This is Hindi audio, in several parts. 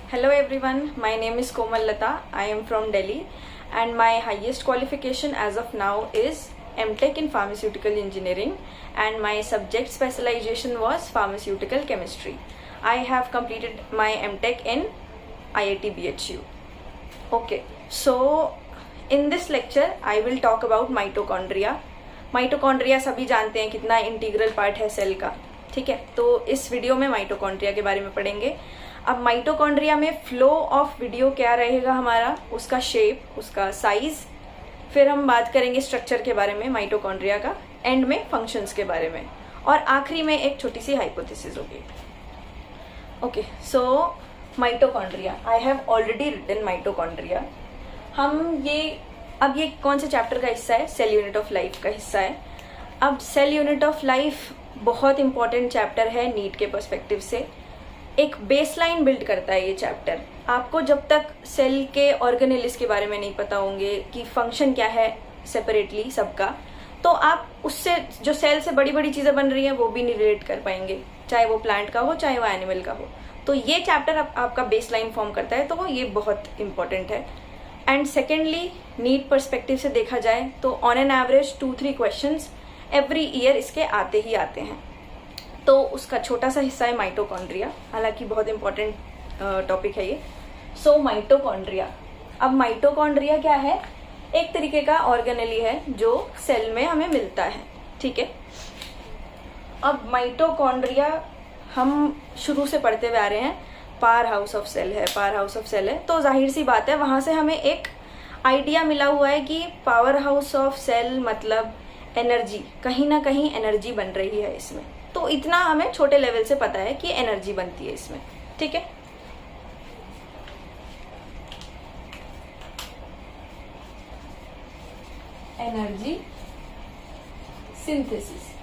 Hello everyone, my name is Komal Lata. I am from Delhi and my highest qualification as of now is MTech in Pharmaceutical Engineering and my subject specialization was Pharmaceutical Chemistry. I have completed my MTech in IIT BHU. Okay, so in this lecture I will talk about mitochondria. Mitochondria सभी जानते हैं कितना इंटीग्रल पार्ट है सेल का, ठीक है। तो इस वीडियो में माइटोकॉन्ड्रिया के बारे में पढ़ेंगे। अब माइटोकॉन्ड्रिया में फ्लो ऑफ वीडियो क्या रहेगा हमारा, उसका शेप, उसका साइज, फिर हम बात करेंगे स्ट्रक्चर के बारे में माइटोकॉन्ड्रिया का, एंड में फंक्शंस के बारे में, और आखिरी में एक छोटी सी हाइपोथेसिस होगी। Okay, so mitochondria, I have already written mitochondria. अब ये कौन से चैप्टर का हिस्सा है? सेल यूनिट ऑफ लाइफ का हिस्सा है। अब सेल यूनिट ऑफ लाइफ बहुत इंपॉर्टेंट चैप्टर है नीट के पर्सपेक्टिव से। एक बेसलाइन बिल्ड करता है ये चैप्टर। आपको जब तक सेल के ऑर्गेनेलिस के बारे में नहीं पता होंगे कि फंक्शन क्या है सेपरेटली सबका, तो आप उससे जो सेल से बड़ी बड़ी चीजें बन रही हैं वो भी नहीं रिलेट कर पाएंगे, चाहे वो प्लांट का हो चाहे वो एनिमल का हो। तो ये चैप्टर आपका बेसलाइन फॉर्म करता है, तो ये बहुत इंपॉर्टेंट है। एंड सेकेंडली, नीट पर्सपेक्टिव से देखा जाए तो on an average 2-3 questions every year इसके आते ही आते हैं। तो उसका छोटा सा हिस्सा है माइटोकॉन्ड्रिया, हालांकि बहुत इंपॉर्टेंट टॉपिक है ये। सो माइटोकॉन्ड्रिया, अब माइटोकॉन्ड्रिया क्या है? एक तरीके का ऑर्गेनेली है जो सेल में हमें मिलता है, ठीक है। अब माइटोकॉन्ड्रिया हम शुरू से पढ़ते हुए आ रहे हैं, पावर हाउस ऑफ सेल है, पावर हाउस ऑफ सेल है, तो जाहिर सी बात है वहां से हमें एक आइडिया मिला हुआ है कि पावर हाउस ऑफ सेल मतलब एनर्जी, कहीं ना कहीं एनर्जी बन रही है इसमें। तो इतना हमें छोटे लेवल से पता है कि एनर्जी बनती है इसमें, ठीक है। Energy synthesis.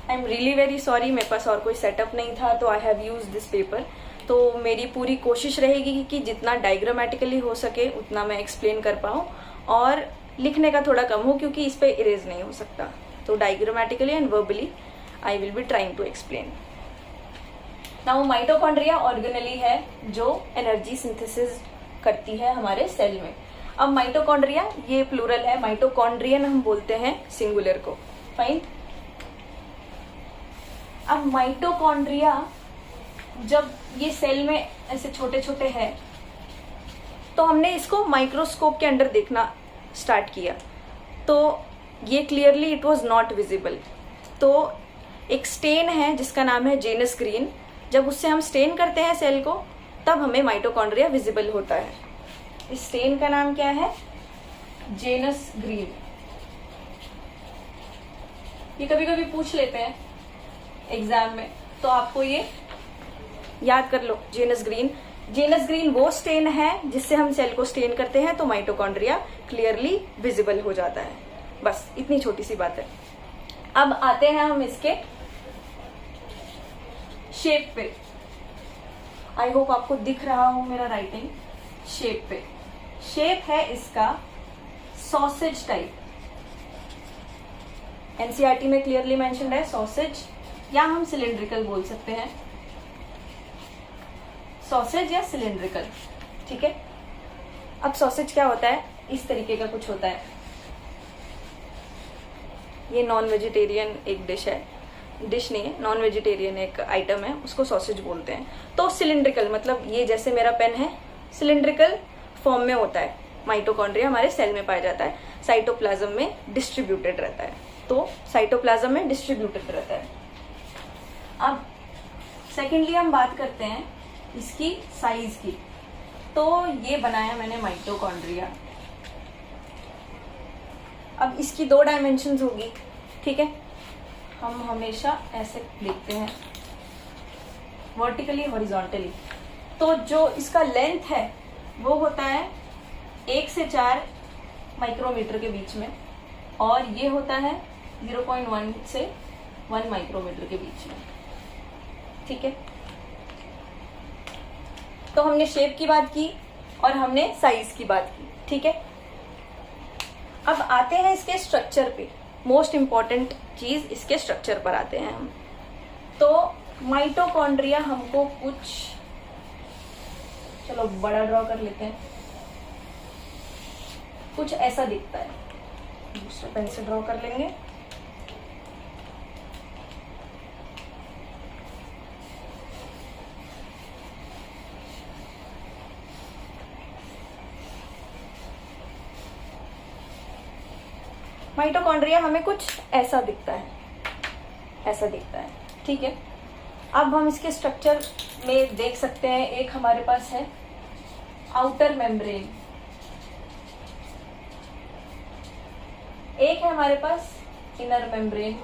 I am really very sorry, मेरे पास और कोई सेटअप नहीं था, तो I have use this paper. तो मेरी पूरी कोशिश रहेगी कि जितना डायग्रामेटिकली हो सके उतना मैं एक्सप्लेन कर पाऊँ, और लिखने का थोड़ा कम हो क्योंकि इस पे इरेज नहीं हो सकता। तो diagrammatically and verbally I will be trying to explain. Now mitochondria organelle है जो एनर्जी सिंथेसिस करती है हमारे सेल में। अब माइटोकॉन्ड्रिया ये प्लूरल है, माइटोकॉन्ड्रियन हम बोलते हैं सिंगुलर को, फाइन। अब माइटोकॉन्ड्रिया जब ये सेल में ऐसे छोटे छोटे हैं, तो हमने इसको माइक्रोस्कोप के अंदर देखना स्टार्ट किया, तो ये clearly it was not visible. तो एक स्टेन है जिसका नाम है जेनस ग्रीन, जब उससे हम स्टेन करते हैं सेल को तब हमें माइटोकॉन्ड्रिया विजिबल होता है। इस स्टेन का नाम क्या है? Janus green. ये कभी कभी पूछ लेते हैं एग्जाम में, तो आपको ये याद कर लो, जेनस ग्रीन। जेनस ग्रीन वो स्टेन है जिससे हम सेल को स्टेन करते हैं तो माइटोकॉन्ड्रिया क्लियरली विजिबल हो जाता है। बस इतनी छोटी सी बात है। अब आते हैं हम इसके शेप पे। आई होप आपको दिख रहा हो मेरा राइटिंग। शेप पे, शेप है इसका सॉसेज टाइप। एनसीईआरटी में क्लियरली मेंशन्ड है सॉसेज, या हम सिलिंड्रिकल बोल सकते हैं, सॉसेज या सिलिंड्रिकल, ठीक है। अब सॉसेज क्या होता है? इस तरीके का कुछ होता है। ये नॉन वेजिटेरियन एक डिश है, डिश नहीं है, नॉन वेजिटेरियन एक आइटम है, उसको सॉसेज बोलते हैं। तो सिलिंड्रिकल मतलब ये जैसे मेरा पेन है, सिलिंड्रिकल फॉर्म में होता है। माइटोकॉन्ड्रिया हमारे सेल में पाया जाता है, साइटोप्लाज्म में डिस्ट्रीब्यूटेड रहता है। तो साइटोप्लाज्म में डिस्ट्रीब्यूटेड रहता है। अब सेकेंडली हम बात करते हैं इसकी साइज की। तो ये बनाया मैंने माइटोकॉन्ड्रिया। अब इसकी 2 डायमेंशंस होगी, ठीक है। हम हमेशा ऐसे देखते हैं, वर्टिकली हॉरिजॉन्टली। तो जो इसका लेंथ है वो होता है 1 से 4 माइक्रोमीटर के बीच में, और ये होता है 0.1 से 1 माइक्रोमीटर के बीच में, ठीक है। तो हमने शेप की बात की और हमने साइज की बात की, ठीक है। अब आते हैं इसके स्ट्रक्चर पे। मोस्ट इंपॉर्टेंट चीज इसके स्ट्रक्चर पर आते हैं हम। तो माइटोकॉन्ड्रिया हमको कुछ चलो बड़ा ड्रॉ कर लेते हैं। कुछ ऐसा दिखता है। दूसरे पेन से ड्रॉ कर लेंगे। माइटोकॉन्ड्रिया हमें कुछ ऐसा दिखता है, ऐसा दिखता है, ठीक है। अब हम इसके स्ट्रक्चर में देख सकते हैं, एक हमारे पास है आउटर मेम्ब्रेन, एक है हमारे पास इनर मेम्ब्रेन।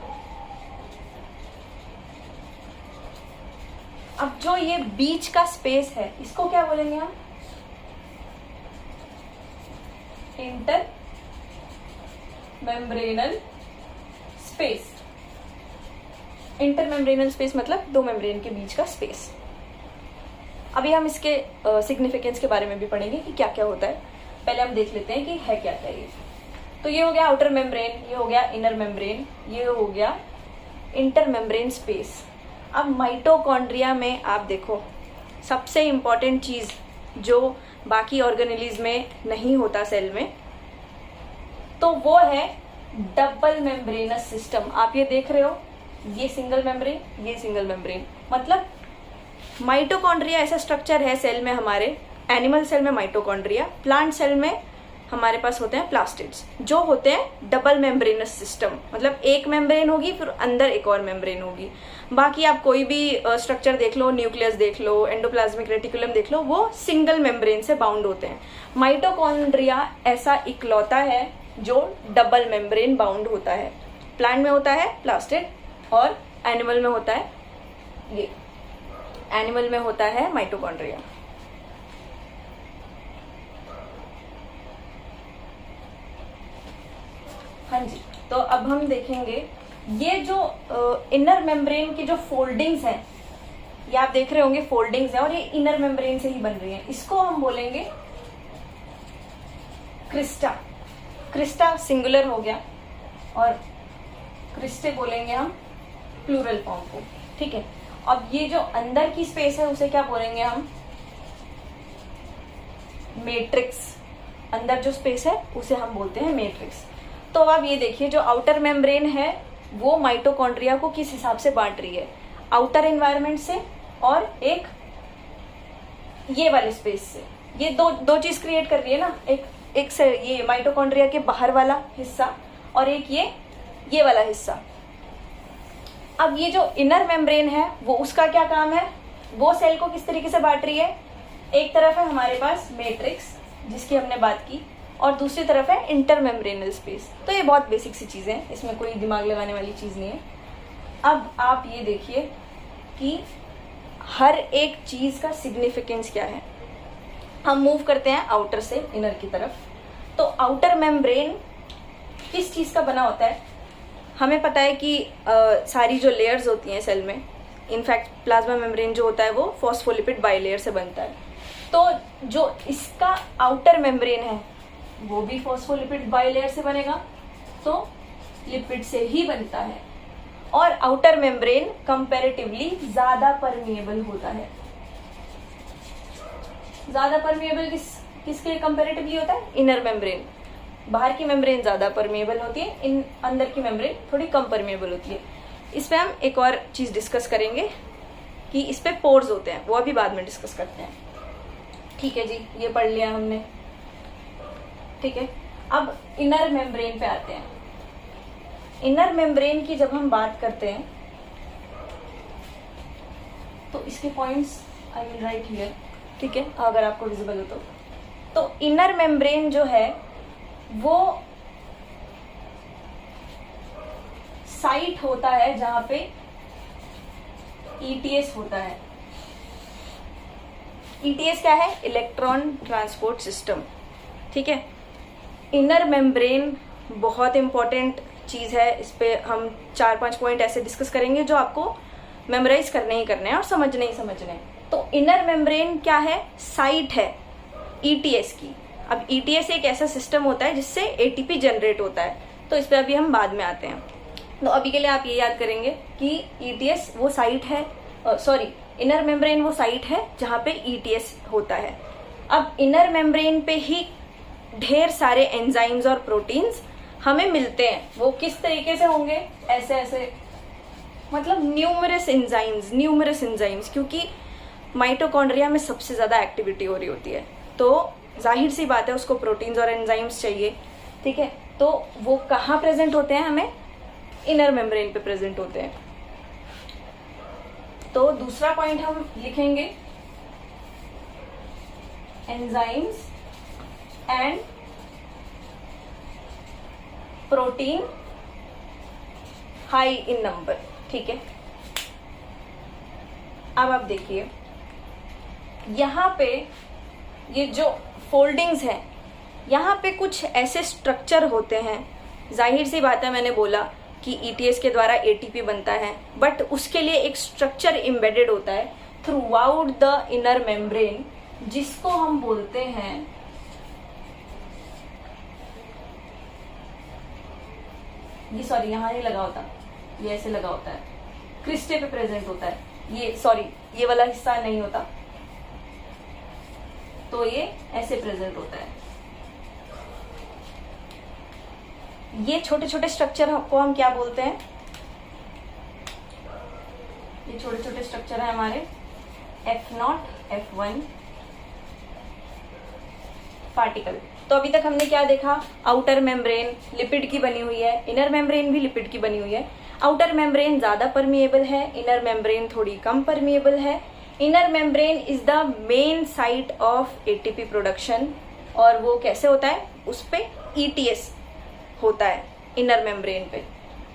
अब जो ये बीच का स्पेस है इसको क्या बोलेंगे हम? Inter membranal space. Inter membranal space मतलब दो मेम्ब्रेन के बीच का स्पेस। अभी हम इसके सिग्निफिकेंस के बारे में भी पढ़ेंगे कि क्या क्या होता है। पहले हम देख लेते हैं कि है क्या क्या ये। तो ये हो गया आउटर मेम्ब्रेन, ये हो गया इनर मेम्ब्रेन, ये हो गया इंटर मेम्ब्रेन स्पेस। अब माइटोकॉन्ड्रिया में आप देखो, सबसे इंपॉर्टेंट चीज जो बाकी ऑर्गेनेलिज में नहीं होता सेल में, तो वो है डबल मेम्ब्रेनस सिस्टम। आप ये देख रहे हो, ये सिंगल मेम्ब्रेन, ये सिंगल मेम्ब्रेन। मतलब माइटोकॉन्ड्रिया ऐसा स्ट्रक्चर है सेल में हमारे, एनिमल सेल में माइटोकॉन्ड्रिया, प्लांट सेल में हमारे पास होते हैं प्लास्टिड्स, जो होते हैं डबल मेम्ब्रेनस सिस्टम। मतलब एक मेम्ब्रेन होगी फिर अंदर एक और मेम्ब्रेन होगी। बाकी आप कोई भी स्ट्रक्चर देख लो, न्यूक्लियस देख लो, एंडोप्लाज्मिक रेटिकुलम देख लो, वो सिंगल मेम्ब्रेन से बाउंड होते हैं। माइटोकॉन्ड्रिया ऐसा इकलौता है जो डबल मेम्ब्रेन बाउंड होता है। प्लांट में होता है प्लास्टिड और एनिमल में होता है ये, एनिमल में होता है माइटोकॉन्ड्रिया। हाँ जी, तो अब हम देखेंगे ये जो इनर मेम्ब्रेन की जो फोल्डिंग्स हैं, ये आप देख रहे होंगे फोल्डिंग्स हैं और ये इनर मेम्ब्रेन से ही बन रही हैं। इसको हम बोलेंगे क्रिस्टा। क्रिस्टा सिंगुलर हो गया और क्रिस्टे बोलेंगे हम प्लूरल फॉर्म को, ठीक है। अब ये जो अंदर की स्पेस है उसे क्या बोलेंगे हम? मैट्रिक्स। अंदर जो स्पेस है उसे हम बोलते हैं मैट्रिक्स। तो अब ये देखिए, जो आउटर मेम्ब्रेन है वो माइटोकॉन्ड्रिया को किस हिसाब से बांट रही है? आउटर एनवायरनमेंट से और एक ये वाले स्पेस से। ये दो चीज क्रिएट कर रही है ना, एक से ये माइटोकॉन्ड्रिया के बाहर वाला हिस्सा और एक ये वाला हिस्सा। अब ये जो इनर मेम्ब्रेन है वो उसका क्या काम है? वो सेल को किस तरीके से बांट रही है? एक तरफ है हमारे पास मैट्रिक्स जिसकी हमने बात की और दूसरी तरफ है इंटर मेम्ब्रेनल स्पेस। तो ये बहुत बेसिक सी चीजें हैं, इसमें कोई दिमाग लगाने वाली चीज नहीं है। अब आप ये देखिए कि हर एक चीज का सिग्निफिकेंस क्या है। हम मूव करते हैं आउटर से इनर की तरफ। तो आउटर मेम्ब्रेन किस चीज का बना होता है? हमें पता है कि सारी जो लेयर्स होती हैं सेल में, इनफैक्ट प्लाज्मा मेम्ब्रेन जो होता है वो फॉस्फोलिपिड बाइलेयर से बनता है। तो जो इसका आउटर मेम्ब्रेन है वो भी फॉस्फोलिपिड बाइलेयर से बनेगा, तो लिपिड से ही बनता है। और आउटर मेम्ब्रेन कंपैरेटिवली ज्यादा परमिएबल होता है। ज्यादा परमिएबल किसके लिए कंपैरेटिवली होता है? Inner membrane. बाहर की मेम्ब्रेन ज्यादा परमिएबल होती है, अंदर की मेम्ब्रेन थोड़ी कम परमिएबल होती है। इस पे हम एक और चीज डिस्कस करेंगे कि इस पे पोर्स होते हैं, वो अभी बाद में डिस्कस करते हैं। ठीक है जी, ये पढ़ लिया हमने, ठीक है। अब इनर मेम्ब्रेन पे आते हैं। इनर मेम्ब्रेन की जब हम बात करते हैं तो इसके points I will write here, ठीक है, अगर आपको विजिबल हो तो इनर मेम्ब्रेन जो है वो साइट होता है जहां पे ईटीएस होता है। ईटीएस क्या है? इलेक्ट्रॉन ट्रांसपोर्ट सिस्टम, ठीक है। इनर मेम्ब्रेन बहुत इंपॉर्टेंट चीज है। इस पे हम 4-5 पॉइंट ऐसे डिस्कस करेंगे जो आपको मेमोराइज करने ही करने हैं और समझने ही समझने हैं। तो इनर मेम्ब्रेन क्या है? साइट है ईटीएस की। अब ईटीएस एक ऐसा सिस्टम होता है जिससे एटीपी जनरेट होता है, तो इस पे अभी हम बाद में आते हैं। तो अभी के लिए आप ये याद करेंगे कि ईटीएस वो साइट है, सॉरी, इनर मेम्ब्रेन वो साइट है जहां पे ईटीएस होता है। अब इनर मेम्ब्रेन पे ही ढेर सारे एंजाइम्स और प्रोटीन्स हमें मिलते हैं। वो किस तरीके से होंगे, ऐसे ऐसे, मतलब न्यूमरस एंजाइम्स, क्योंकि माइटोकॉन्ड्रिया में सबसे ज्यादा एक्टिविटी हो रही होती है, तो जाहिर सी बात है उसको प्रोटीन्स और एंजाइम्स चाहिए। ठीक है, तो वो कहाँ प्रेजेंट होते हैं, हमें इनर मेम्ब्रेन पे प्रेजेंट होते हैं। तो दूसरा पॉइंट हम लिखेंगे enzymes and protein high in number. ठीक है, अब आप देखिए यहाँ पे ये जो फोल्डिंग्स हैं, यहाँ पे कुछ ऐसे स्ट्रक्चर होते हैं। जाहिर सी बात है, मैंने बोला कि ईटीएस के द्वारा एटीपी बनता है, बट उसके लिए एक स्ट्रक्चर एम्बेडेड होता है through out the inner membrane, जिसको हम बोलते हैं ये, सॉरी यहाँ नहीं लगा होता, ये ऐसे लगा होता है, क्रिस्टे पे प्रेजेंट होता है ये, सॉरी ये वाला हिस्सा नहीं होता, तो ये ऐसे प्रेजेंट होता है। ये छोटे छोटे स्ट्रक्चर को हम क्या बोलते हैं, ये छोटे छोटे स्ट्रक्चर है हमारे F0 F1 पार्टिकल। तो अभी तक हमने क्या देखा, आउटर मेम्ब्रेन लिपिड की बनी हुई है, इनर मेम्ब्रेन भी लिपिड की बनी हुई है। आउटर मेम्ब्रेन ज्यादा परमिएबल है, इनर मेम्ब्रेन थोड़ी कम परमिएबल है। Inner membrane is the main site of ATP production, और वो कैसे होता है, उस पे ईटीएस होता है इनर मेम्ब्रेन पे।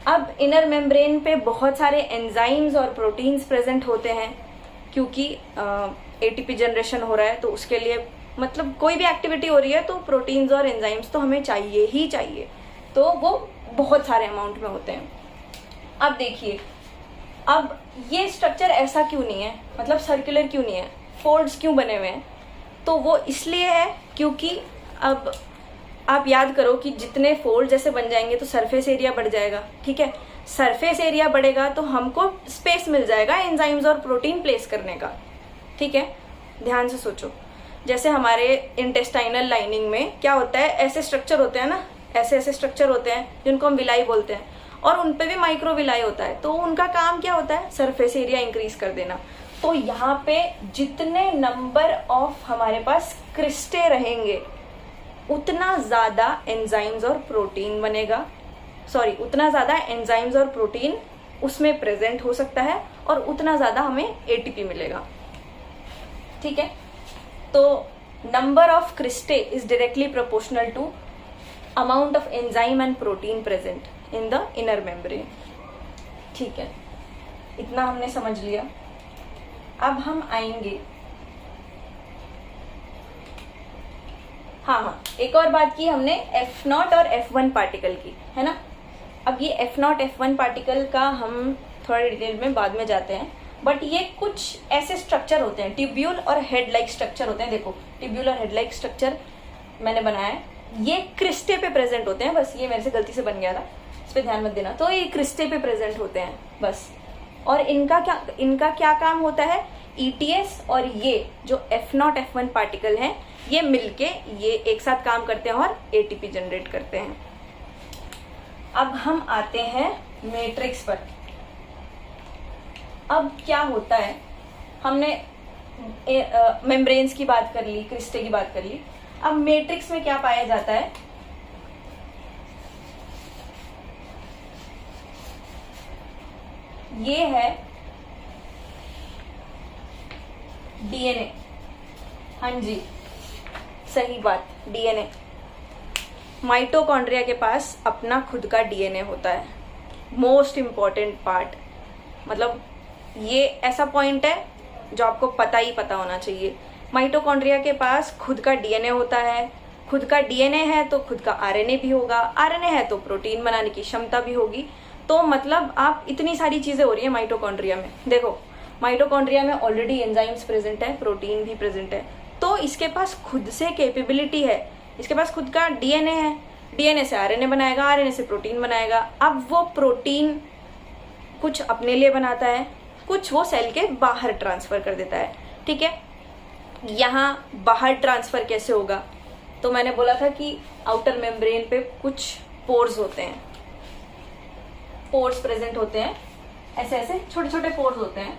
अब इनर मेम्ब्रेन पे बहुत सारे एंजाइम्स और प्रोटीन्स प्रेजेंट होते हैं, क्योंकि एटीपी जनरेशन हो रहा है, तो उसके लिए मतलब कोई भी एक्टिविटी हो रही है तो प्रोटीन्स और एंजाइम्स तो हमें चाहिए ही चाहिए, तो वो बहुत सारे अमाउंट में होते हैं। अब देखिए, अब ये स्ट्रक्चर ऐसा क्यों नहीं है, मतलब सर्कुलर क्यों नहीं है, फोल्ड्स क्यों बने हुए हैं, तो वो इसलिए है क्योंकि अब आप याद करो कि जितने फोल्ड जैसे बन जाएंगे तो सरफेस एरिया बढ़ जाएगा। ठीक है, सरफेस एरिया बढ़ेगा तो हमको स्पेस मिल जाएगा एंजाइम्स और प्रोटीन प्लेस करने का। ठीक है, ध्यान से सोचो, जैसे हमारे इंटेस्टाइनल लाइनिंग में क्या होता है, ऐसे स्ट्रक्चर होते हैं ना, ऐसे ऐसे स्ट्रक्चर होते हैं जिनको हम विलाई बोलते हैं, और उनपे भी माइक्रो विलाई होता है, तो उनका काम क्या होता है, सरफेस एरिया इंक्रीज कर देना। तो यहाँ पे जितने नंबर ऑफ हमारे पास क्रिस्टे रहेंगे उतना ज्यादा एंजाइम्स और प्रोटीन बनेगा, सॉरी उतना ज्यादा एंजाइम्स और प्रोटीन उसमें प्रेजेंट हो सकता है, और उतना ज्यादा हमें एटीपी मिलेगा। ठीक है, तो number of cristae is directly proportional to amount of enzyme and protein present in the inner membrane. ठीक है, इतना हमने समझ लिया। अब हम आएंगे, हाँ, एक और बात की हमने F0 और F1 पार्टिकल की, है ना। अब ये F0 F1 पार्टिकल का हम थोड़ा डिटेल में बाद में जाते हैं, बट ये कुछ ऐसे स्ट्रक्चर होते हैं, ट्यूब्यूल और हेड लाइक स्ट्रक्चर होते हैं। देखो, ट्यूब्यूल और हेड लाइक स्ट्रक्चर मैंने बनाया है, ये क्रिस्टे पे प्रेजेंट होते हैं, बस ये मेरे से गलती से बन गया था, इस पे ध्यान मत देना। तो ये क्रिस्टे पे प्रेजेंट होते हैं बस, और इनका क्या काम होता है, ईटीएस और ये जो F0 F1 पार्टिकल हैं, ये मिलके ये एक साथ काम करते हैं और एटीपी जनरेट करते हैं। अब हम आते हैं मैट्रिक्स पर। अब क्या होता है, हमने मेम्ब्रेन्स की बात कर ली, क्रिस्टे की बात कर ली। अब मैट्रिक्स में क्या पाया जाता है, ये है डीएनए। हाँ जी, सही बात, डीएनए। माइटोकॉन्ड्रिया के पास अपना खुद का डीएनए होता है, मोस्ट इम्पॉर्टेंट पार्ट, मतलब ये ऐसा पॉइंट है जो आपको पता ही पता होना चाहिए। माइटोकॉन्ड्रिया के पास खुद का डीएनए होता है, खुद का डीएनए है तो खुद का आरएनए भी होगा, आरएनए है तो प्रोटीन बनाने की क्षमता भी होगी। तो मतलब आप इतनी सारी चीजें हो रही है माइटोकॉन्ड्रिया में। देखो, माइटोकॉन्ड्रिया में ऑलरेडी एंजाइम्स प्रेजेंट है, प्रोटीन भी प्रेजेंट है, तो इसके पास खुद से कैपेबिलिटी है, इसके पास खुद का डीएनए है, डीएनए से आरएनए बनाएगा, आरएनए से प्रोटीन बनाएगा। अब वो प्रोटीन कुछ अपने लिए बनाता है, कुछ वो सेल के बाहर ट्रांसफर कर देता है। ठीक है, यहाँ बाहर ट्रांसफर कैसे होगा, तो मैंने बोला था कि आउटर मेम्ब्रेन पे कुछ पोर्स होते हैं, पोर्स प्रेजेंट होते हैं, ऐसे ऐसे छोटे छोटे पोर्स होते हैं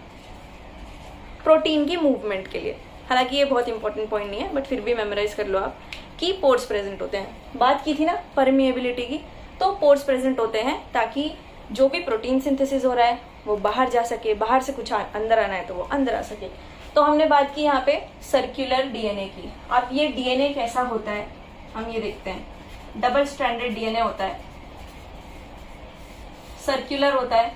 प्रोटीन की मूवमेंट के लिए। हालांकि ये बहुत इंपॉर्टेंट पॉइंट नहीं है, बट फिर भी मेमोराइज कर लो आप कि पोर्स प्रेजेंट होते हैं। बात की थी ना परमिएबिलिटी की, तो पोर्स प्रेजेंट होते हैं ताकि जो भी प्रोटीन सिंथेसिस हो रहा है वो बाहर जा सके, बाहर से कुछ अंदर आना है तो वो अंदर आ सके। तो हमने बात की यहाँ पे सर्कुलर डीएनए की। अब ये डीएनए कैसा होता है हम ये देखते हैं। डबल स्ट्रैंडेड डीएनए होता है, सर्कुलर होता है।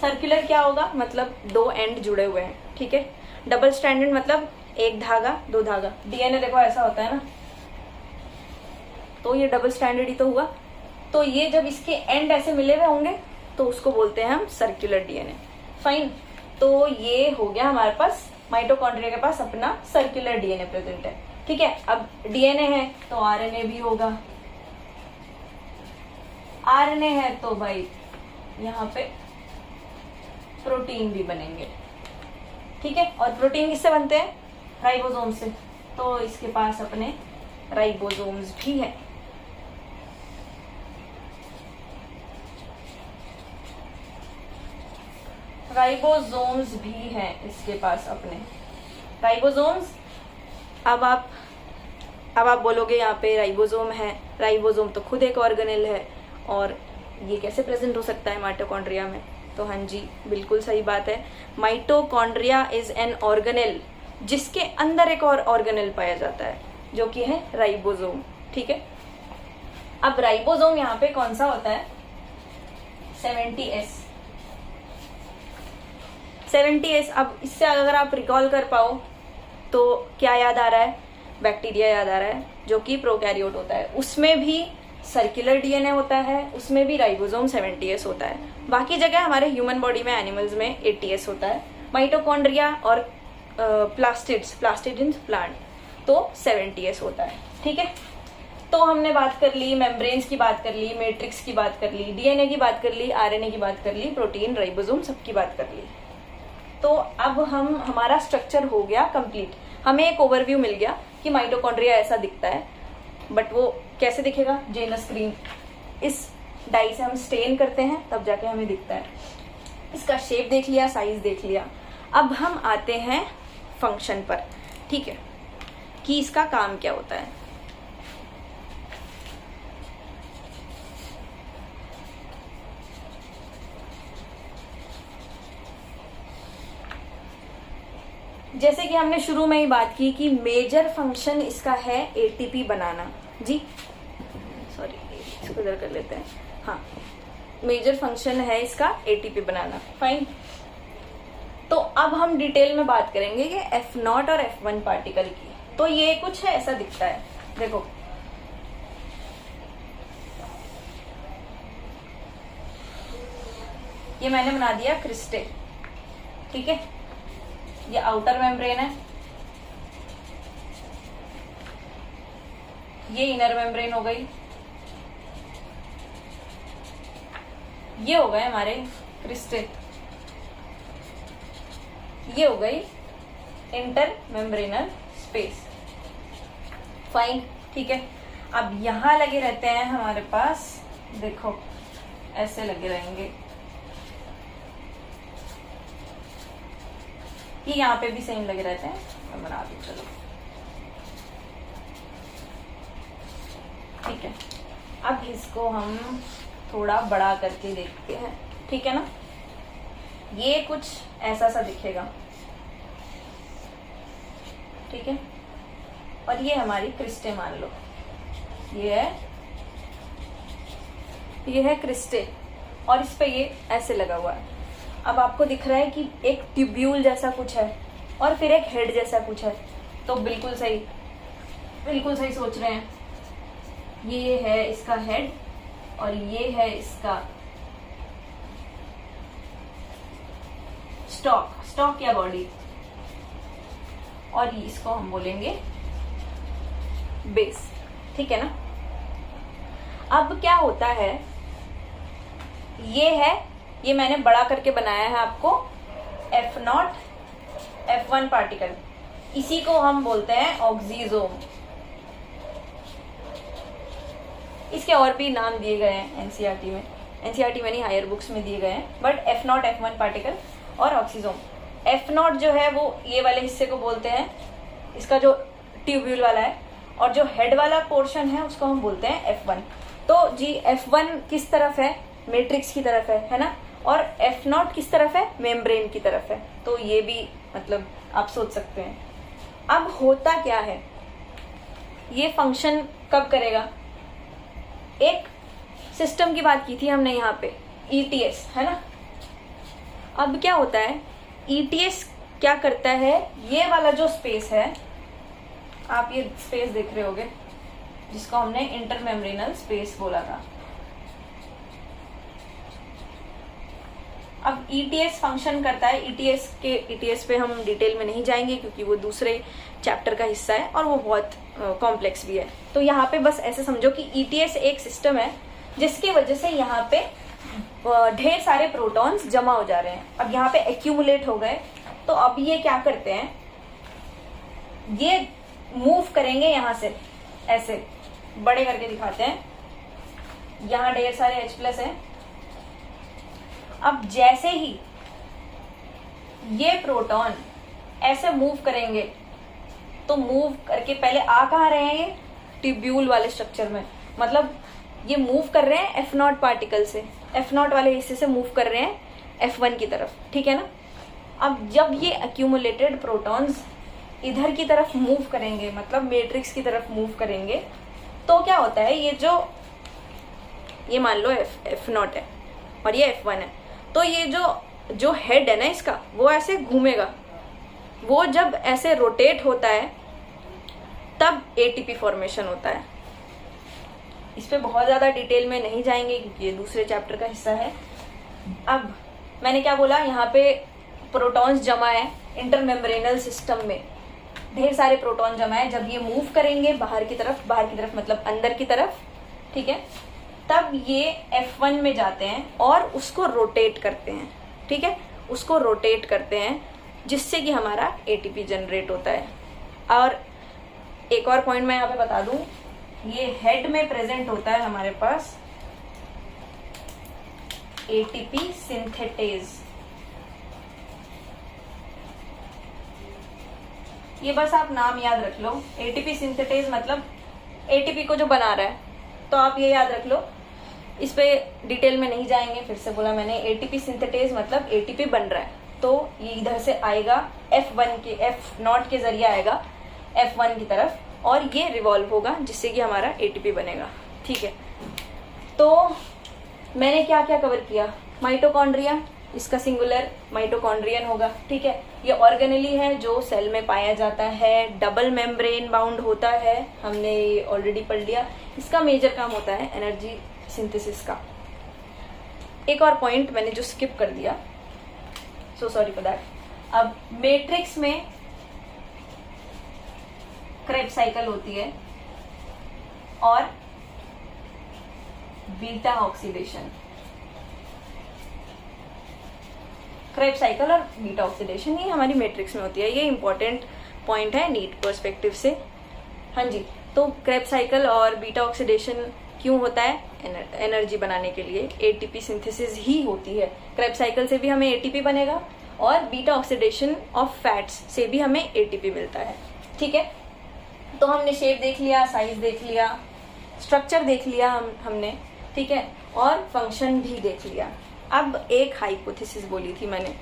सर्कुलर क्या होगा, मतलब दो एंड जुड़े हुए हैं, ठीक है। डबल स्ट्रैंडेड मतलब एक धागा दो धागा। डीएनए देखो ऐसा होता है ना, तो ये डबल स्ट्रैंडेड ही तो हुआ। तो ये जब इसके एंड ऐसे मिले हुए होंगे तो उसको बोलते हैं हम सर्कुलर डीएनए। फाइन, तो ये हो गया हमारे पास, माइटोकॉन्ड्रिया के पास अपना सर्कुलर डीएनए प्रेजेंट है, ठीक है। अब डीएनए है तो आरएनए भी होगा, आरएनए है तो भाई यहाँ पे प्रोटीन भी बनेंगे, ठीक है। और प्रोटीन किससे बनते हैं, राइबोसोम से, तो इसके पास अपने राइबोसोम्स भी है। राइबोसोम्स भी हैं इसके पास अपने राइबोसोम्स। अब आप बोलोगे यहाँ पे राइबोसोम है, राइबोसोम तो खुद एक ऑर्गेनेल है और ये कैसे प्रेजेंट हो सकता है माइटोकॉन्ड्रिया में, तो हाँ जी बिल्कुल सही बात है। माइटोकॉन्ड्रिया इज एन ऑर्गेनेल जिसके अंदर एक और ऑर्गेनेल पाया जाता है जो कि है राइबोसोम, ठीक है। अब राइबोसोम यहाँ पे कौन सा होता है, 70S। 70S। अब इससे अगर आप रिकॉल कर पाओ तो क्या याद आ रहा है, बैक्टीरिया याद आ रहा है जो कि प्रोकैरियोट होता है, उसमें भी सर्कुलर डीएनए होता है, उसमें भी राइबोसोम 70S होता है। बाकी जगह हमारे ह्यूमन बॉडी में, एनिमल्स में 80S होता है। माइटोकॉन्ड्रिया और प्लास्टिड इन प्लांट तो 70S होता है, ठीक है। तो हमने बात कर ली, मेम्ब्रेन्स की बात कर ली, मैट्रिक्स की बात कर ली, डीएनए की बात कर ली, आरएनए की बात कर ली, प्रोटीन, राइबोसोम सबकी बात कर ली। तो अब हमारा स्ट्रक्चर हो गया कंप्लीट। हमें एक ओवरव्यू मिल गया कि माइटोकॉन्ड्रिया ऐसा दिखता है, बट वो कैसे दिखेगा, जेनस ग्रीन। इस डाई से हम स्टेन करते हैं तब जाके हमें दिखता है। इसका शेप देख लिया, साइज देख लिया। अब हम आते हैं फंक्शन पर, ठीक है, कि इसका काम क्या होता है। जैसे कि हमने शुरू में ही बात की कि मेजर फंक्शन इसका है एटीपी बनाना। जी सॉरी, इसको इधर कर लेते हैं। हाँ, मेजर फंक्शन है इसका एटीपी बनाना। फाइन, तो अब हम डिटेल में बात करेंगे कि F0 और F1 पार्टिकल की। तो ये कुछ है ऐसा दिखता है, देखो ये मैंने बना दिया क्रिस्टल, ठीक है। ये आउटर मेम्ब्रेन है, ये इनर मेम्ब्रेन हो गई, ये हो गए हमारे क्रिस्टल, ये हो गई इंटर मेम्ब्रेनल स्पेस। फाइन, ठीक है। अब यहां लगे रहते हैं हमारे पास, देखो ऐसे लगे रहेंगे, ये यहाँ पे भी सेम लगे रहते हैं। मैं बना दूं, चलो ठीक है। अब इसको हम थोड़ा बड़ा करके देखते हैं, ठीक है ना। ये कुछ ऐसा सा दिखेगा, ठीक है। और ये हमारी क्रिस्टे मान लो, ये है क्रिस्टे, और इस पे ये ऐसे लगा हुआ है। अब आपको दिख रहा है कि एक ट्यूब्यूल जैसा कुछ है और फिर एक हेड जैसा कुछ है, तो बिल्कुल सही सोच रहे हैं। ये है इसका हेड और ये है इसका स्टॉक या बॉडी, और इसको हम बोलेंगे बेस, ठीक है ना। अब क्या होता है, ये मैंने बड़ा करके बनाया है आपको F0 F1 पार्टिकल, इसी को हम बोलते हैं ऑक्सीजोम। इसके और भी नाम दिए गए हैं एनसीईआरटी में, एनसीईआरटी में नहीं, हायर बुक्स में दिए गए हैं, बट F0 F1 पार्टिकल और ऑक्सीजोम। F0 जो है वो ये वाले हिस्से को बोलते हैं, इसका जो ट्यूब्यूल वाला है, और जो हेड वाला पोर्शन है उसको हम बोलते हैं F1। तो जी F1 किस तरफ है? मैट्रिक्स की तरफ है ना, और F0 किस तरफ है? मेम्ब्रेन की तरफ है। तो ये भी मतलब आप सोच सकते हैं। अब होता क्या है, ये फंक्शन कब करेगा? एक सिस्टम की बात की थी हमने यहाँ पे, ETS है ना। अब क्या होता है, ETS क्या करता है, ये वाला जो स्पेस है, आप ये स्पेस देख रहे होगे जिसको हमने इंटरमेम्ब्रेनल स्पेस बोला था। अब ETS फंक्शन करता है, ETS पे हम डिटेल में नहीं जाएंगे क्योंकि वो दूसरे चैप्टर का हिस्सा है और वो बहुत कॉम्प्लेक्स भी है। तो यहाँ पे बस ऐसे समझो कि ETS एक सिस्टम है जिसकी वजह से यहाँ पे ढेर सारे प्रोटॉन्स जमा हो जा रहे हैं। अब यहाँ पे एक्यूमुलेट हो गए, तो अब ये क्या करते हैं, ये मूव करेंगे यहाँ से, ऐसे बड़े करके दिखाते हैं। यहाँ ढेर सारे H+ हैं। अब जैसे ही ये प्रोटॉन ऐसे मूव करेंगे, तो मूव करके पहले आ कहाँ रहे हैं, ये ट्यूब्यूल वाले स्ट्रक्चर में, मतलब ये मूव कर रहे हैं F0 पार्टिकल से, F0 वाले हिस्से से मूव कर रहे हैं F1 की तरफ, ठीक है ना। अब जब ये एक्यूमुलेटेड प्रोटॉन्स इधर की तरफ मूव करेंगे, मतलब मैट्रिक्स की तरफ मूव करेंगे, तो क्या होता है, ये मान लो F0 है और ये F1 है, तो ये जो हेड है ना इसका, वो ऐसे घूमेगा। वो जब ऐसे रोटेट होता है तब ATP फॉर्मेशन होता है। इस पे बहुत ज़्यादा डिटेल में नहीं जाएंगे क्योंकि ये दूसरे चैप्टर का हिस्सा है। अब मैंने क्या बोला, यहाँ पे प्रोटॉन्स जमा है इंटरमेम्ब्रेनल सिस्टम में, ढेर सारे प्रोटॉन जमा है। जब ये मूव करेंगे बाहर की तरफ मतलब अंदर की तरफ, ठीक है, तब ये F1 में जाते हैं और उसको रोटेट करते हैं, ठीक है, उसको रोटेट करते हैं जिससे कि हमारा ATP जनरेट होता है। और एक और पॉइंट मैं यहाँ पे बता दूं, ये हेड में प्रेजेंट होता है हमारे पास ATP सिंथेटेज। ये बस आप नाम याद रख लो, ATP सिंथेटेज मतलब ATP को जो बना रहा है, तो आप ये याद रख लो। इस पे डिटेल में नहीं जाएंगे, फिर से बोला मैंने, ATP सिंथेटेज मतलब ATP बन रहा है, तो ये इधर से आएगा F0 के जरिए आएगा F1 की तरफ, और ये रिवॉल्व होगा जिससे कि हमारा ATP बनेगा, ठीक है। तो मैंने क्या क्या कवर किया, माइटोकॉन्ड्रिया, इसका सिंगुलर माइटोकॉन्ड्रियन होगा, ठीक है। ये ऑर्गेनेली है जो सेल में पाया जाता है, डबल मेम्ब्रेन बाउंड होता है, हमने ये ऑलरेडी पढ़ लिया। इसका मेजर काम होता है एनर्जी सिंथेसिस का। एक और पॉइंट मैंने जो स्किप कर दिया, सो सॉरी फॉर दैट। अब मैट्रिक्स में क्रेब्स साइकिल होती है और बीटा ऑक्सीडेशन, क्रेब्स साइकिल और बीटा ऑक्सीडेशन, ये हमारी मैट्रिक्स में होती है। ये इंपॉर्टेंट पॉइंट है नीट पर्सपेक्टिव से। हाँ जी, तो क्रेब्स साइकिल और बीटा ऑक्सीडेशन क्यों होता है? एनर्जी बनाने के लिए, ATP सिंथेसिस ही होती है। क्रेब्स साइकिल से भी हमें ATP बनेगा और बीटा ऑक्सीडेशन ऑफ फैट्स से भी हमें ATP मिलता है, ठीक है। तो हमने शेप देख लिया, साइज देख लिया, स्ट्रक्चर देख लिया हमने, ठीक है, और फंक्शन भी देख लिया। अब एक हाइपोथेसिस बोली थी मैंने,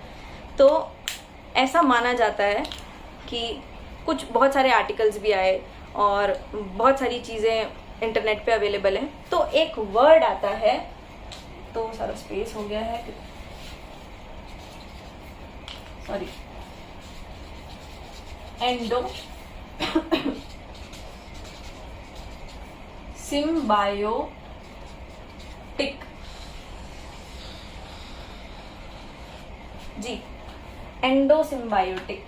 तो ऐसा माना जाता है कि बहुत सारे आर्टिकल्स भी आए और बहुत सारी चीज़ें इंटरनेट पे अवेलेबल हैं, तो एक वर्ड आता है, तो सारा स्पेस हो गया है, सॉरी, एंडो सिम्बायोटिक, जी, एंडोसिम्बायोटिक।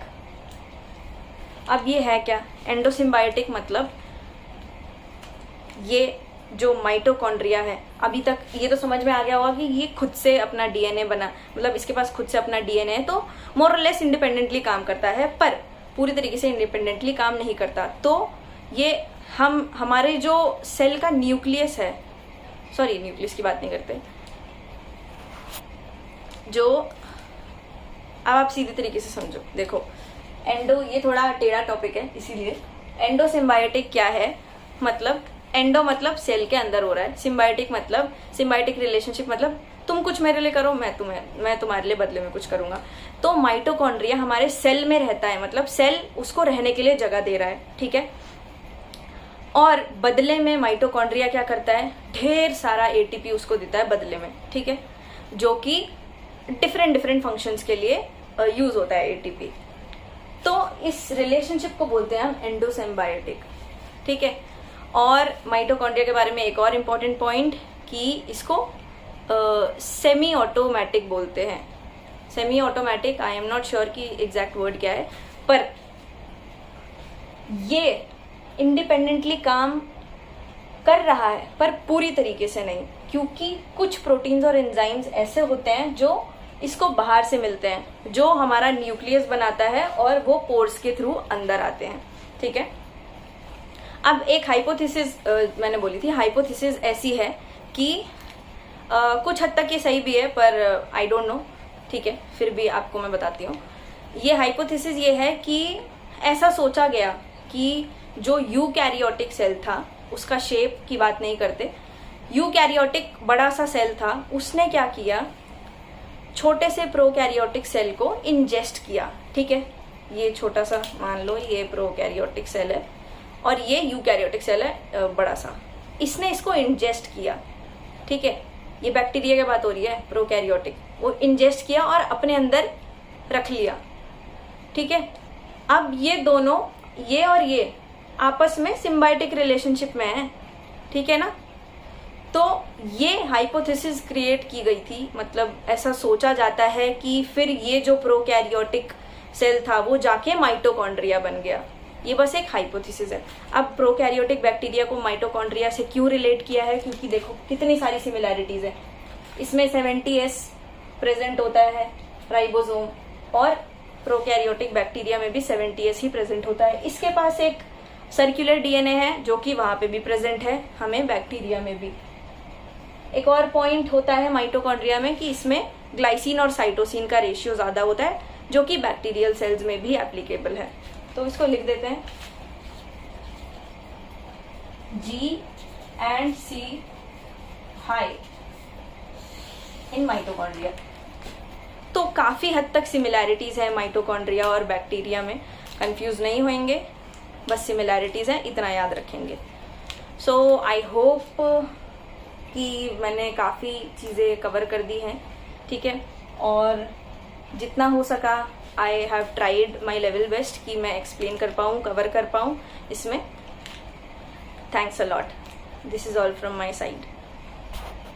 अब ये है क्या? एंडोसिम्बायोटिक मतलब ये जो माइटोकॉन्ड्रिया है, अभी तक ये तो समझ में आ गया होगा कि ये खुद से अपना DNA बना, मतलब इसके पास खुद से अपना DNA है, तो मोर और लेस इंडिपेंडेंटली काम करता है, पर पूरी तरीके से इंडिपेंडेंटली काम नहीं करता। तो ये हमारे जो सेल का न्यूक्लियस है, सॉरी न्यूक्लियस की बात नहीं करते, जो अब आप सीधी तरीके से समझो। देखो एंडो, ये थोड़ा टेढ़ा टॉपिक है इसीलिए। एंडो सिम्बायोटिक क्या है, मतलब एंडो मतलब सेल के अंदर हो रहा है, सिम्बायोटिक मतलब सिम्बायोटिक रिलेशनशिप मतलब तुम कुछ मेरे लिए करो, मैं तुम्हारे लिए बदले में कुछ करूंगा। तो माइटोकॉन्ड्रिया हमारे सेल में रहता है, मतलब सेल उसको रहने के लिए जगह दे रहा है, ठीक है। और बदले में माइटोकॉन्ड्रिया क्या करता है, ढेर सारा एटीपी उसको देता है बदले में, ठीक है, जो कि डिफरेंट फंक्शंस के लिए यूज होता है एटीपी। तो इस रिलेशनशिप को बोलते हैं हम एंडोसिम्बायोटिक, ठीक है। और माइटोकॉन्ड्रिया के बारे में एक और इम्पॉर्टेंट पॉइंट कि इसको सेमी ऑटोमेटिक बोलते हैं। Semi automatic, I am not sure कि एग्जैक्ट वर्ड क्या है, पर ये इंडिपेंडेंटली काम कर रहा है पर पूरी तरीके से नहीं, क्योंकि कुछ प्रोटीन्स और एंजाइम्स ऐसे होते हैं जो इसको बाहर से मिलते हैं, जो हमारा न्यूक्लियस बनाता है और वो पोर्स के थ्रू अंदर आते हैं, ठीक है। अब एक हाइपोथेसिस मैंने बोली थी, हाइपोथेसिस ऐसी है कि कुछ हद तक ये सही भी है पर आई डोंट नो, ठीक है, फिर भी आपको मैं बताती हूँ। ये हाइपोथेसिस ये है कि ऐसा सोचा गया कि जो यूकैरियोटिक सेल था, उसका शेप की बात नहीं करते, यूकैरियोटिक बड़ा सा सेल था, उसने क्या किया, छोटे से प्रोकैरियोटिक सेल को इंजेस्ट किया, ठीक है। ये छोटा सा मान लो ये प्रोकैरियोटिक सेल है और ये यूकैरियोटिक सेल है बड़ा सा, इसने इसको इंजेस्ट किया, ठीक है। ये बैक्टीरिया की बात हो रही है, प्रोकैरियोटिक, वो इंजेस्ट किया और अपने अंदर रख लिया, ठीक है। अब ये दोनों, ये और ये आपस में सिम्बायोटिक रिलेशनशिप में है, ठीक है ना। तो ये हाइपोथेसिस क्रिएट की गई थी, मतलब ऐसा सोचा जाता है कि फिर ये जो प्रोकैरियोटिक सेल था वो जाके माइटोकॉन्ड्रिया बन गया। ये बस एक हाइपोथेसिस है। अब प्रोकैरियोटिक बैक्टीरिया को माइटोकॉन्ड्रिया से क्यों रिलेट किया है, क्योंकि देखो कितनी सारी सिमिलैरिटीज है। इसमें 70S प्रेजेंट होता है राइबोसोम, और प्रोकैरियोटिक बैक्टीरिया में भी 70S ही प्रेजेंट होता है। इसके पास एक सर्कुलर डीएनए है जो कि वहां पे भी प्रेजेंट है, हमें बैक्टीरिया में भी। एक और पॉइंट होता है माइटोकॉन्ड्रिया में कि इसमें ग्लाइसिन और साइटोसिन का रेशियो ज्यादा होता है, जो कि बैक्टीरियल सेल्स में भी एप्लीकेबल है। तो इसको लिख देते हैं G and C high in mitochondria. तो काफी हद तक सिमिलैरिटीज है माइटोकॉन्ड्रिया और बैक्टीरिया में, कंफ्यूज नहीं होंगे, बस सिमिलैरिटीज है, इतना याद रखेंगे। सो आई होप कि मैंने काफी चीजें कवर कर दी हैं, ठीक है। और जितना हो सका I have tried my level best कि मैं एक्सप्लेन कर पाऊँ, कवर कर पाऊँ इसमें। Thanks a lot, this is all from my side.